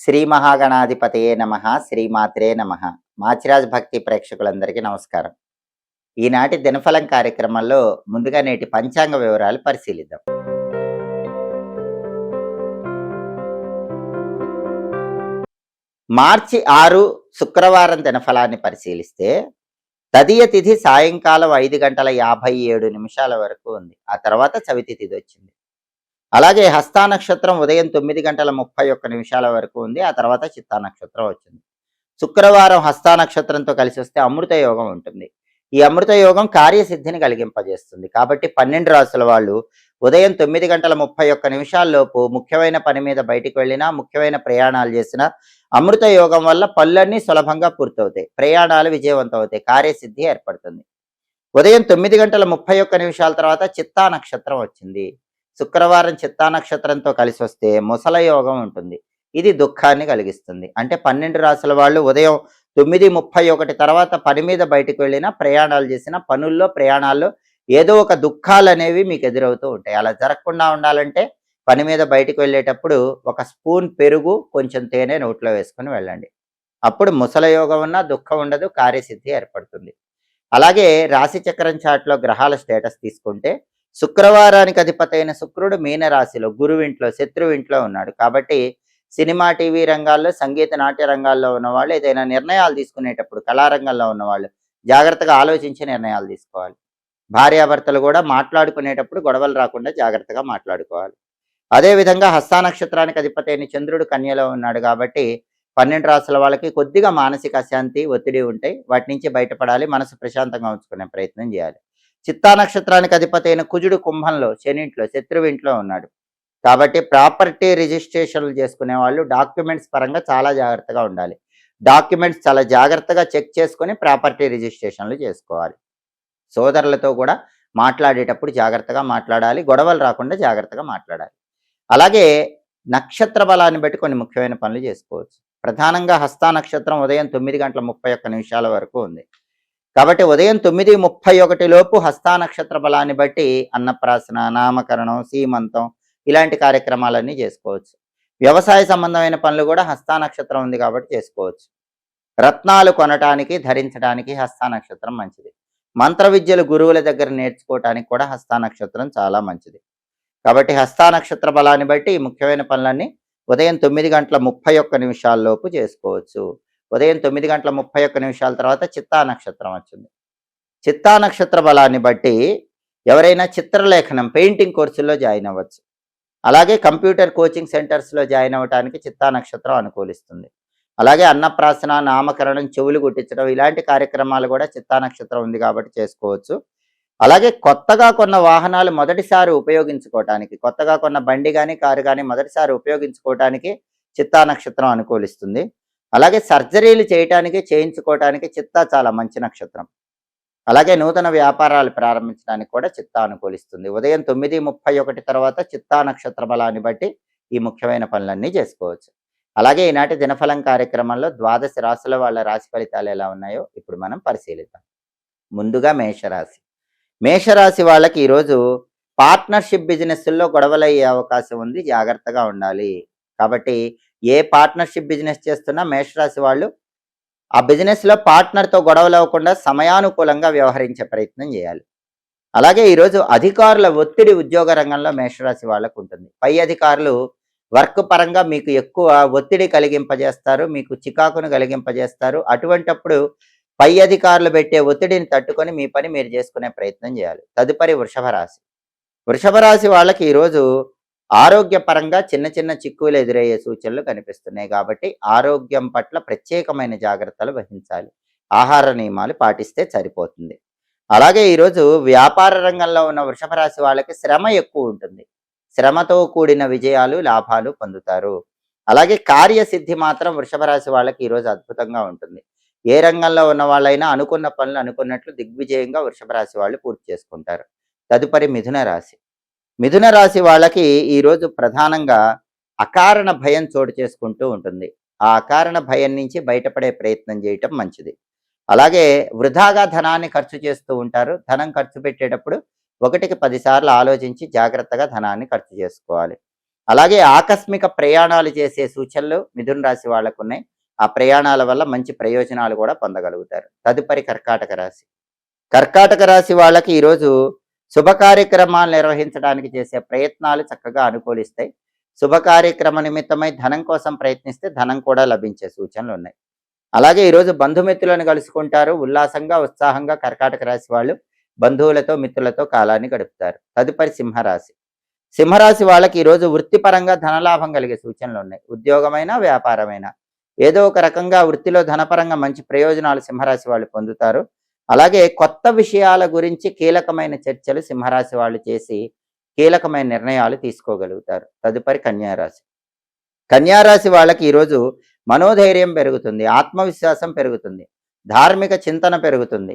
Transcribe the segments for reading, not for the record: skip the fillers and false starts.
శ్రీ మహాగణాధిపతయే నమః. శ్రీమాత్రే నమః. మాచిరాజ్ భక్తి ప్రేక్షకులందరికీ నమస్కారం. ఈనాటి దినఫలం కార్యక్రమంలో ముందుగా నేటి పంచాంగ వివరాలు పరిశీలిద్దాం. మార్చి 6 శుక్రవారం దినఫలాన్ని పరిశీలిస్తే తదియ తిథి సాయంకాలం 5:57 వరకు ఉంది. ఆ తర్వాత చవితి తిథి వచ్చింది. అలాగే హస్తా నక్షత్రం ఉదయం 9:31 వరకు ఉంది. ఆ తర్వాత చిత్తా నక్షత్రం వచ్చింది. శుక్రవారం హస్తా నక్షత్రంతో కలిసి వస్తే అమృత యోగం ఉంటుంది. ఈ అమృత యోగం కార్యసిద్ధిని కలిగింపజేస్తుంది. కాబట్టి 12 రాసుల వాళ్ళు ఉదయం 9:31 లోపు ముఖ్యమైన పని మీద బయటికి వెళ్ళినా, ముఖ్యమైన ప్రయాణాలు చేసినా అమృత యోగం వల్ల పనులన్నీ సులభంగా పూర్తవుతాయి. ప్రయాణాలు విజయవంతం అవుతాయి. కార్యసిద్ధి ఏర్పడుతుంది. ఉదయం 9:31 తర్వాత చిత్తా నక్షత్రం వచ్చింది. శుక్రవారం చిత్తా నక్షత్రంతో కలిసి వస్తే ముసల యోగం ఉంటుంది. ఇది దుఃఖాన్ని కలిగిస్తుంది. అంటే 12 రాసుల వాళ్ళు ఉదయం 9:31 తర్వాత పని మీద బయటకు వెళ్ళినా, ప్రయాణాలు చేసిన పనుల్లో ప్రయాణాల్లో ఏదో ఒక దుఃఖాలు అనేవి మీకు ఎదురవుతూ ఉంటాయి. అలా జరగకుండా ఉండాలంటే పని మీద బయటకు వెళ్ళేటప్పుడు ఒక స్పూన్ పెరుగు, కొంచెం తేనె నోట్లో వేసుకొని వెళ్ళండి. అప్పుడు ముసల యోగం ఉన్నా దుఃఖం ఉండదు, కార్యసిద్ధి ఏర్పడుతుంది. అలాగే రాశి చక్రం చాట్లో గ్రహాల స్టేటస్ తీసుకుంటే శుక్రవారానికి అధిపతి అయిన శుక్రుడు మీనరాశిలో గురువింట్లో శత్రువింట్లో ఉన్నాడు. కాబట్టి సినిమా టీవీ రంగాల్లో, సంగీత నాట్య రంగాల్లో ఉన్నవాళ్ళు ఏదైనా నిర్ణయాలు తీసుకునేటప్పుడు, కళారంగంలో ఉన్నవాళ్ళు జాగ్రత్తగా ఆలోచించి నిర్ణయాలు తీసుకోవాలి. భార్యాభర్తలు కూడా మాట్లాడుకునేటప్పుడు గొడవలు రాకుండా జాగ్రత్తగా మాట్లాడుకోవాలి. అదేవిధంగా హస్తా నక్షత్రానికి అధిపతి అయిన చంద్రుడు కన్యలో ఉన్నాడు. కాబట్టి 12 రాసుల వాళ్ళకి కొద్దిగా మానసిక అశాంతి, ఒత్తిడి ఉంటాయి. వాటి నుంచి బయటపడాలి. మనసు ప్రశాంతంగా ఉంచుకునే ప్రయత్నం చేయాలి. చిత్తా నక్షత్రానికి అధిపతి అయిన కుజుడు కుంభంలో, శనింట్లో, శత్రువింట్లో ఉన్నాడు. కాబట్టి ప్రాపర్టీ రిజిస్ట్రేషన్లు చేసుకునే వాళ్ళు డాక్యుమెంట్స్ పరంగా చాలా జాగ్రత్తగా ఉండాలి. డాక్యుమెంట్స్ చాలా జాగ్రత్తగా చెక్ చేసుకొని ప్రాపర్టీ రిజిస్ట్రేషన్లు చేసుకోవాలి. సోదరులతో కూడా మాట్లాడేటప్పుడు జాగ్రత్తగా మాట్లాడాలి. గొడవలు రాకుండా జాగ్రత్తగా మాట్లాడాలి. అలాగే నక్షత్ర బలాన్ని బట్టి కొన్ని ముఖ్యమైన పనులు చేసుకోవచ్చు. ప్రధానంగా హస్తా నక్షత్రం ఉదయం 9:31 వరకు ఉంది. కాబట్టి ఉదయం 9:31 లోపు హస్తా నక్షత్ర బలాన్ని బట్టి అన్నప్రాసన, నామకరణం, సీమంతం ఇలాంటి కార్యక్రమాలన్నీ చేసుకోవచ్చు. వ్యవసాయ సంబంధమైన పనులు కూడా హస్తా నక్షత్రం ఉంది కాబట్టి చేసుకోవచ్చు. రత్నాలు కొనటానికి, ధరించడానికి హస్తా నక్షత్రం మంచిది. మంత్ర విద్యలు గురువుల దగ్గర నేర్చుకోవటానికి కూడా హస్తా నక్షత్రం చాలా మంచిది. కాబట్టి హస్తా నక్షత్ర బలాన్ని బట్టి ఈ ముఖ్యమైన పనులన్నీ ఉదయం 9:31 లోపు చేసుకోవచ్చు. ఉదయం 9:31 తర్వాత చిత్తా నక్షత్రం వచ్చింది. చిత్తా నక్షత్ర బలాన్ని బట్టి ఎవరైనా చిత్రలేఖనం, పెయింటింగ్ కోర్సుల్లో జాయిన్ అవ్వచ్చు. అలాగే కంప్యూటర్ కోచింగ్ సెంటర్స్లో జాయిన్ అవ్వడానికి చిత్తా నక్షత్రం అనుకూలిస్తుంది. అలాగే అన్నప్రాసన, నామకరణం, చెవులు గుట్టించడం ఇలాంటి కార్యక్రమాలు కూడా చిత్తా నక్షత్రం ఉంది కాబట్టి చేసుకోవచ్చు. అలాగే కొత్తగా కొన్న వాహనాలు మొదటిసారి ఉపయోగించుకోవటానికి, కొత్తగా కొన్న బండి కానీ, కారు కానీ మొదటిసారి ఉపయోగించుకోవటానికి చిత్తా నక్షత్రం అనుకూలిస్తుంది. అలాగే సర్జరీలు చేయటానికి, చేయించుకోవటానికి చిత్తా చాలా మంచి నక్షత్రం. అలాగే నూతన వ్యాపారాలు ప్రారంభించడానికి కూడా చిత్తా అనుకూలిస్తుంది. ఉదయం 9:31 తర్వాత చిత్తా నక్షత్ర బలాన్ని బట్టి ఈ ముఖ్యమైన పనులన్నీ చేసుకోవచ్చు. అలాగే ఈనాటి దినఫలం కార్యక్రమంలో 12 రాశుల వాళ్ళ రాశి ఫలితాలు ఎలా ఉన్నాయో ఇప్పుడు మనం పరిశీలిద్దాం. ముందుగా మేషరాశి. మేషరాశి వాళ్ళకి ఈరోజు పార్ట్నర్షిప్ బిజినెస్ల్లో గొడవలయ్యే అవకాశం ఉంది. జాగ్రత్తగా ఉండాలి. కాబట్టి ఏ పార్ట్నర్షిప్ బిజినెస్ చేస్తున్నా మేషరాశి వాళ్ళు ఆ బిజినెస్లో పార్ట్నర్తో గొడవలు అవ్వకుండా సమయానుకూలంగా వ్యవహరించే ప్రయత్నం చేయాలి. అలాగే ఈరోజు అధికారుల ఒత్తిడి ఉద్యోగ రంగంలో మేషరాశి వాళ్ళకు ఉంటుంది. పై అధికారులు వర్క్ పరంగా మీకు ఎక్కువ ఒత్తిడి కలిగింపజేస్తారు, మీకు చికాకును కలిగింపజేస్తారు. అటువంటప్పుడు పై అధికారులు పెట్టే ఒత్తిడిని తట్టుకొని మీ పని మీరు చేసుకునే ప్రయత్నం చేయాలి. తదుపరి వృషభ రాశి. వృషభ రాశి వాళ్ళకి ఈరోజు ఆరోగ్యపరంగా చిన్న చిన్న చిక్కులు ఎదురయ్యే సూచనలు కనిపిస్తున్నాయి. కాబట్టి ఆరోగ్యం పట్ల ప్రత్యేకమైన జాగ్రత్తలు వహించాలి. ఆహార నియమాలు పాటిస్తే సరిపోతుంది. అలాగే ఈరోజు వ్యాపార రంగంలో ఉన్న వృషభ రాశి వాళ్ళకి శ్రమ ఎక్కువ ఉంటుంది. శ్రమతో కూడిన విజయాలు, లాభాలు పొందుతారు. అలాగే కార్యసిద్ధి మాత్రం వృషభ రాశి వాళ్ళకి ఈరోజు అద్భుతంగా ఉంటుంది. ఏ రంగంలో ఉన్న వాళ్ళైనా అనుకున్న పనులు అనుకున్నట్లు దిగ్విజయంగా వృషభ రాశి వాళ్ళు పూర్తి చేసుకుంటారు. తదుపరి మిథున రాశి. మిథున రాశి వాళ్ళకి ఈరోజు ప్రధానంగా అకారణ భయం చోటు చేసుకుంటూ ఉంటుంది. ఆ అకారణ భయం నుంచి బయటపడే ప్రయత్నం చేయటం మంచిది. అలాగే వృధాగా ధనాన్ని ఖర్చు చేస్తూ ఉంటారు. ధనం ఖర్చు పెట్టేటప్పుడు 1కి 10 సార్లు ఆలోచించి జాగ్రత్తగా ధనాన్ని ఖర్చు చేసుకోవాలి. అలాగే ఆకస్మిక ప్రయాణాలు చేసే సూచనలు మిథున రాశి వాళ్ళకు ఉన్నాయి. ఆ ప్రయాణాల వల్ల మంచి ప్రయోజనాలు కూడా పొందగలుగుతారు. తదుపరి కర్కాటక రాశి. కర్కాటక రాశి వాళ్ళకి ఈరోజు శుభ కార్యక్రమాలు నిర్వహించడానికి చేసే ప్రయత్నాలు చక్కగా అనుకూలిస్తాయి. శుభ కార్యక్రమ నిమిత్తమై ధనం కోసం ప్రయత్నిస్తే ధనం కూడా లభించే సూచనలు ఉన్నాయి. అలాగే ఈరోజు బంధుమిత్రులను కలుసుకుంటారు. ఉల్లాసంగా ఉత్సాహంగా కర్కాటక రాశి వాళ్ళు బంధువులతో మిత్రులతో కాలాన్ని గడుపుతారు. తదుపరి సింహరాశి. సింహరాశి వాళ్ళకి ఈరోజు వృత్తిపరంగా ధనలాభం కలిగే సూచనలు ఉన్నాయి. ఉద్యోగమైనా వ్యాపారమైనా ఏదో ఒక రకంగా వృత్తిలో ధనపరంగా మంచి ప్రయోజనాలు సింహరాశి వాళ్ళు పొందుతారు. అలాగే కొత్త విషయాల గురించి కీలకమైన చర్చలు సింహరాశి వాళ్ళు చేసి కీలకమైన నిర్ణయాలు తీసుకోగలుగుతారు. తదుపరి కన్యారాశి. కన్యారాశి వాళ్ళకి ఈరోజు మనోధైర్యం పెరుగుతుంది, ఆత్మవిశ్వాసం పెరుగుతుంది, ధార్మిక చింతన పెరుగుతుంది,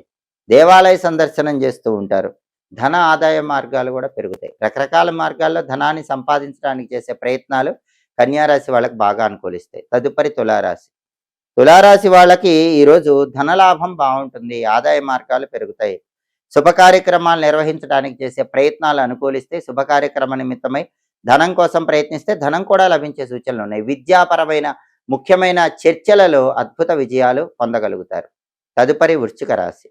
దేవాలయ సందర్శనం చేస్తూ ఉంటారు. ధన ఆదాయ మార్గాలు కూడా పెరుగుతాయి. రకరకాల మార్గాల్లో ధనాన్ని సంపాదించడానికి చేసే ప్రయత్నాలు కన్యారాశి వాళ్ళకి బాగా అనుకూలిస్తాయి. తదుపరి తులారాశి. తులారాశి వాళ్ళకి ఈరోజు ధనలాభం బాగుంటుంది, ఆదాయ మార్గాలు పెరుగుతాయి. శుభ కార్యక్రమాలు నిర్వహించడానికి చేసే ప్రయత్నాలు అనుకూలిస్తే శుభ కార్యక్రమ నిమిత్తమై ధనం కోసం ప్రయత్నిస్తే ధనం కూడా లభించే సూచనలు ఉన్నాయి. విద్యాపరమైన ముఖ్యమైన చర్చలలో అద్భుత విజయాలు పొందగలుగుతారు. తదుపరి వృశ్చిక రాశి.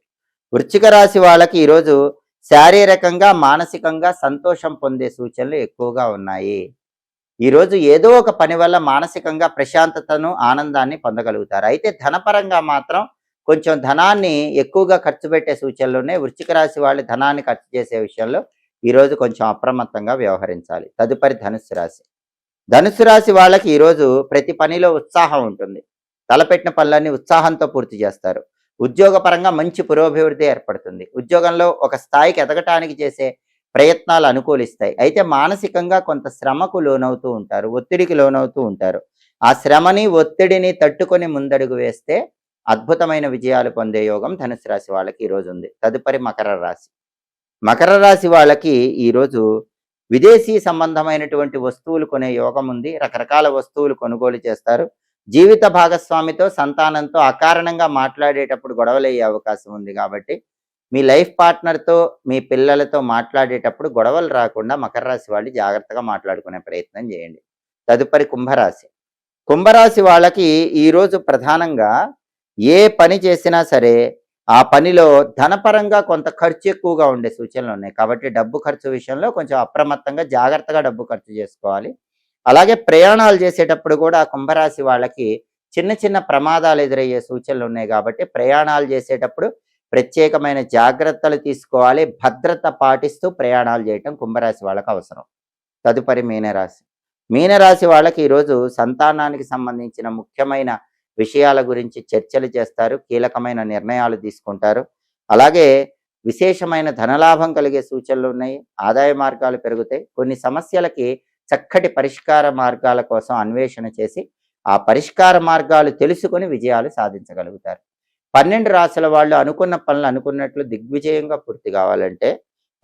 వృశ్చిక రాశి వాళ్ళకి ఈరోజు శారీరకంగా మానసికంగా సంతోషం పొందే సూచనలు ఎక్కువగా ఉన్నాయి. ఈరోజు ఏదో ఒక పని వల్ల మానసికంగా ప్రశాంతతను ఆనందాన్ని పొందగలుగుతారు. అయితే ధనపరంగా మాత్రం కొంచెం ధనాన్ని ఎక్కువగా ఖర్చు పెట్టే సూచనలునే. వృశ్చిక రాశి వాళ్ళు ధనాన్ని ఖర్చు చేసే విషయంలో ఈరోజు కొంచెం అప్రమత్తంగా వ్యవహరించాలి. తదుపరి ధనుస్సు రాశి. ధనుస్సు రాశి వాళ్ళకి ఈరోజు ప్రతి పనిలో ఉత్సాహం ఉంటుంది. తలపెట్టిన పనులన్నీ ఉత్సాహంతో పూర్తి చేస్తారు. ఉద్యోగపరంగా మంచి పురోభివృద్ధి ఏర్పడుతుంది. ఉద్యోగంలో ఒక స్థాయికి ఎదగటానికి చేసే ప్రయత్నాలు అనుకూలిస్తాయి. అయితే మానసికంగా కొంత శ్రమకు లోనవుతూ ఉంటారు, ఒత్తిడికి లోనవుతూ ఉంటారు. ఆ శ్రమని ఒత్తిడిని తట్టుకొని ముందడుగు వేస్తే అద్భుతమైన విజయాలు పొందే యోగం ధనుసు రాశి వాళ్ళకి ఈరోజు ఉంది. తదుపరి మకర రాశి. మకర రాశి వాళ్ళకి ఈరోజు విదేశీ సంబంధమైనటువంటి వస్తువులు కొనే యోగం ఉంది. రకరకాల వస్తువులు కొనుగోలు చేస్తారు. జీవిత భాగస్వామితో సంతానంతో అకారణంగా మాట్లాడేటప్పుడు గొడవలయ్యే అవకాశం ఉంది. కాబట్టి మీ లైఫ్ పార్ట్నర్తో మీ పిల్లలతో మాట్లాడేటప్పుడు గొడవలు రాకుండా మకర రాశి వాళ్ళు జాగ్రత్తగా మాట్లాడుకునే ప్రయత్నం చేయండి. తదుపరి కుంభరాశి. కుంభరాశి వాళ్ళకి ఈరోజు ప్రధానంగా ఏ పని చేసినా సరే ఆ పనిలో ధనపరంగా కొంత ఖర్చు ఎక్కువగా ఉండే సూచనలు ఉన్నాయి. కాబట్టి డబ్బు ఖర్చు విషయంలో కొంచెం అప్రమత్తంగా జాగ్రత్తగా డబ్బు ఖర్చు చేసుకోవాలి. అలాగే ప్రయాణాలు చేసేటప్పుడు కూడా కుంభరాశి వాళ్ళకి చిన్న చిన్న ప్రమాదాలు ఎదురయ్యే సూచనలు ఉన్నాయి. కాబట్టి ప్రయాణాలు చేసేటప్పుడు ప్రత్యేకమైన జాగ్రత్తలు తీసుకోవాలి. భద్రత పాటిస్తూ ప్రయాణాలు చేయటం కుంభరాశి వాళ్ళకి అవసరం. తదుపరి మీనరాశి. మీనరాశి వాళ్ళకి ఈరోజు సంతానానికి సంబంధించిన ముఖ్యమైన విషయాల గురించి చర్చలు చేస్తారు, కీలకమైన నిర్ణయాలు తీసుకుంటారు. అలాగే విశేషమైన ధనలాభం కలిగే సూచనలు ఉన్నాయి. ఆదాయ మార్గాలు పెరుగుతాయి. కొన్ని సమస్యలకి చక్కటి పరిష్కార మార్గాల కోసం అన్వేషణ చేసి ఆ పరిష్కార మార్గాలు తెలుసుకొని విజయాలు సాధించగలుగుతారు. 12 రాశుల వాళ్ళు అనుకున్న పనులు అనుకున్నట్లు దిగ్విజయంగా పూర్తి కావాలంటే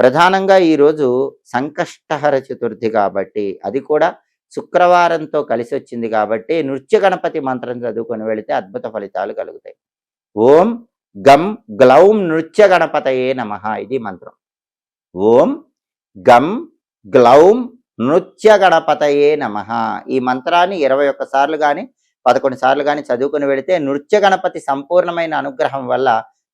ప్రధానంగా ఈరోజు సంకష్టహర చతుర్థి కాబట్టి, అది కూడా శుక్రవారంతో కలిసి వచ్చింది కాబట్టి నృత్య గణపతి మంత్రం చదువుకొని వెళితే అద్భుత ఫలితాలు కలుగుతాయి. ఓం గం గ్లౌం నృత్య గణపతయే నమః, ఇది మంత్రం. ఓం గం గ్లౌం నృత్య గణపతయే నమః. ఈ మంత్రాన్ని 21 సార్లు కానీ 11 సార్లు కానీ చదువుకుని వెళితే నృత్య గణపతి సంపూర్ణమైన అనుగ్రహం వల్ల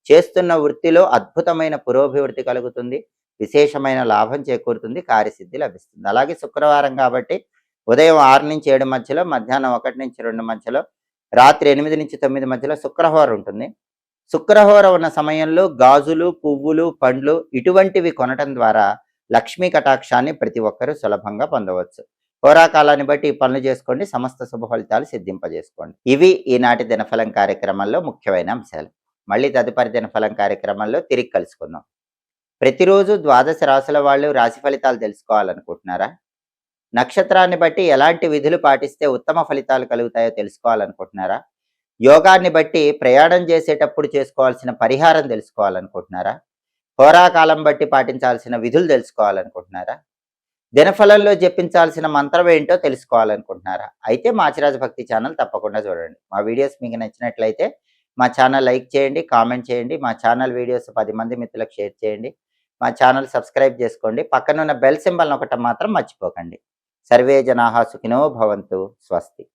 చేస్తున్న వృత్తిలో అద్భుతమైన పురోభివృద్ధి కలుగుతుంది, విశేషమైన లాభం చేకూరుతుంది, కార్యసిద్ధి లభిస్తుంది. అలాగే శుక్రవారం కాబట్టి ఉదయం 6 నుంచి 7 మధ్యలో, మధ్యాహ్నం 1 నుంచి 2 మధ్యలో, రాత్రి 8 నుంచి 9 మధ్యలో శుక్రహోర ఉంటుంది. శుక్రహోర ఉన్న సమయంలో గాజులు, పువ్వులు, పండ్లు ఇటువంటివి కొనటం ద్వారా లక్ష్మీ కటాక్షాన్ని ప్రతి ఒక్కరూ సులభంగా పొందవచ్చు. హోరాకాలాన్ని బట్టి ఈ పనులు చేసుకోండి, సమస్త శుభ ఫలితాలు సిద్ధింపజేసుకోండి. ఇవి ఈనాటి దినఫలం కార్యక్రమంలో ముఖ్యమైన అంశాలు. మళ్ళీ తదుపరి దినఫలం కార్యక్రమంలో తిరిగి కలుసుకుందాం. ప్రతిరోజు 12 రాశుల వాళ్ళు రాశి ఫలితాలు తెలుసుకోవాలనుకుంటున్నారా? నక్షత్రాన్ని బట్టి ఎలాంటి విధులు పాటిస్తే ఉత్తమ ఫలితాలు కలుగుతాయో తెలుసుకోవాలనుకుంటున్నారా? యోగాన్ని బట్టి ప్రయాణం చేసేటప్పుడు చేసుకోవాల్సిన పరిహారం తెలుసుకోవాలనుకుంటున్నారా? హోరాకాలం బట్టి పాటించాల్సిన విధులు తెలుసుకోవాలనుకుంటున్నారా? దినఫలంలో జపించాల్సిన మంత్రం ఏంటో తెలుసుకోవాలనుకుంటున్నారా? అయితే మాచిరాజు భక్తి ఛానల్ తప్పకుండా చూడండి. మా వీడియోస్ మీకు నచ్చినట్లయితే మా ఛానల్ లైక్ చేయండి, కామెంట్ చేయండి. మా ఛానల్ వీడియోస్ 10 మంది మిత్రులకు షేర్ చేయండి. మా ఛానల్ సబ్స్క్రైబ్ చేసుకోండి. పక్కన ఉన్న బెల్ సింబల్ నొక్కటం మాత్రం మర్చిపోకండి. సర్వే జనాః సుఖినో భవంతు. స్వస్తి.